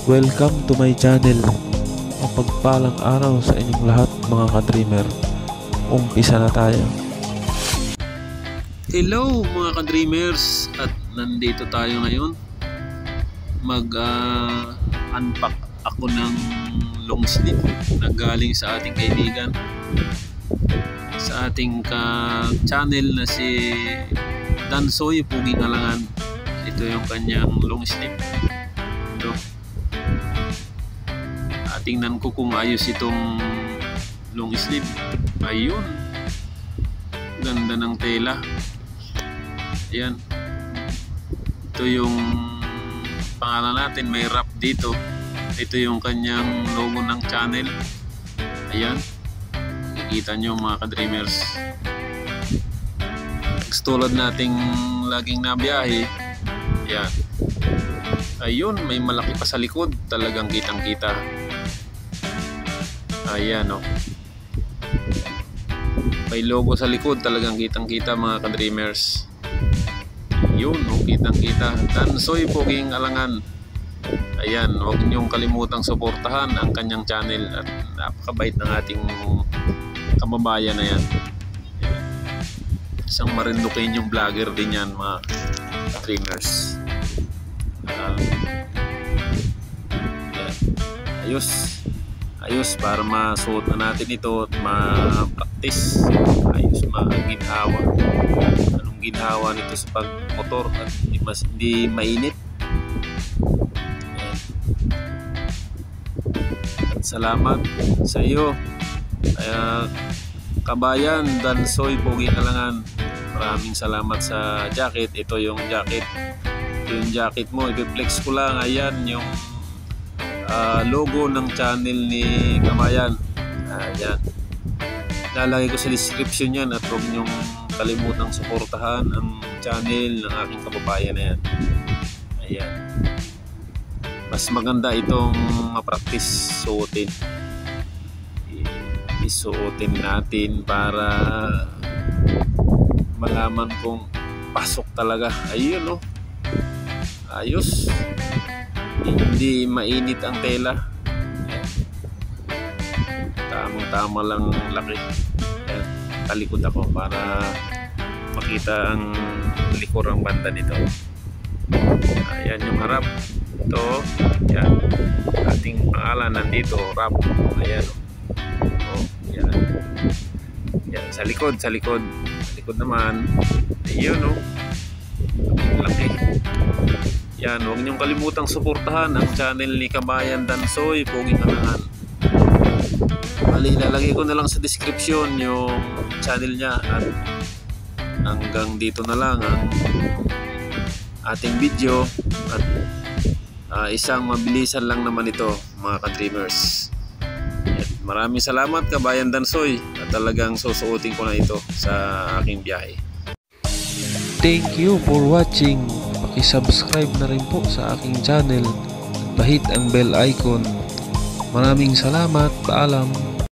Welcome to my channel. Mapagpalang araw sa inyong lahat mga ka-dreamer. Umpisa na tayo. Hello mga ka-dreamers, at nandito tayo ngayon. Mag-unpack ako ng long sleeve na galing sa ating kaibigan, sa ating channel na si Dansoy Puging Alangan. Ito yung kanyang long sleeve. Ito. Tingnan ko kung ayos itong long sleeve. Ayun, ganda ng tela. Ayan, ito yung pangalan natin, may wrap dito. Ito yung kanyang logo ng channel. Ayan, nakikita nyo mga ka-dreamers. Tulad nating laging nabiyahe. Ayan, ayun, may malaki pa sa likod, talagang kitang kita. Ayan, oh. May logo sa likod, talagang kitang kita mga ka-dreamers. Yun, oh, kitang kita. Dansoy Puging Alangan. Ayan, huwag niyong kalimutang suportahan ang kanyang channel. At napakabait ng ating kababayan na yan. Isang marindukin yung vlogger din yan mga ka-dreamers. Ayos. Ayos, para masuot na natin ito at ma-practice. Ayos, maginhawa. Anong ginhawa nito sa pagmotor at hindi mainit. Ayan. At salamat sa iyo, kabayan Dansoy Puging Alangan. Maraming salamat sa jacket. Ito yung jacket. Ito yung jacket mo. I-flex ko lang. Ayan yung logo ng channel ni Kabayan. Ayan, lalagay ko sa description yan, at huwag nyong kalimutang suportahan ang channel ng aking kababayan na yan. Ayan, mas maganda itong ma-practice suotin. Isuotin natin para malaman kung pasok talaga. Ayun, oh, ayos. Hindi mainit ang tela. Tamang-tama lang laki. Ayan, talikod ako para makita ang likurang banda nito. Ayan yung harap. Ito, yan, ating pangalan nandito, wrap. Ayan, oh, yan. Yan, sa likod naman. Ayun, oh, laki. Yan, huwag niyong kalimutang suportahan ang channel ni Kabayan Dansoy Puging Alangan. Ilalagay ko na lang sa description yung channel niya, at hanggang dito na lang ang ating video, at isang mabilisan lang naman ito mga ka-dreamers. Maraming salamat Kabayan Dansoy, at talagang susuotin ko na ito sa aking biyahe. Thank you for watching. Paki-subscribe na rin po sa aking channel at pahit ang bell icon. Maraming salamat. Paalam.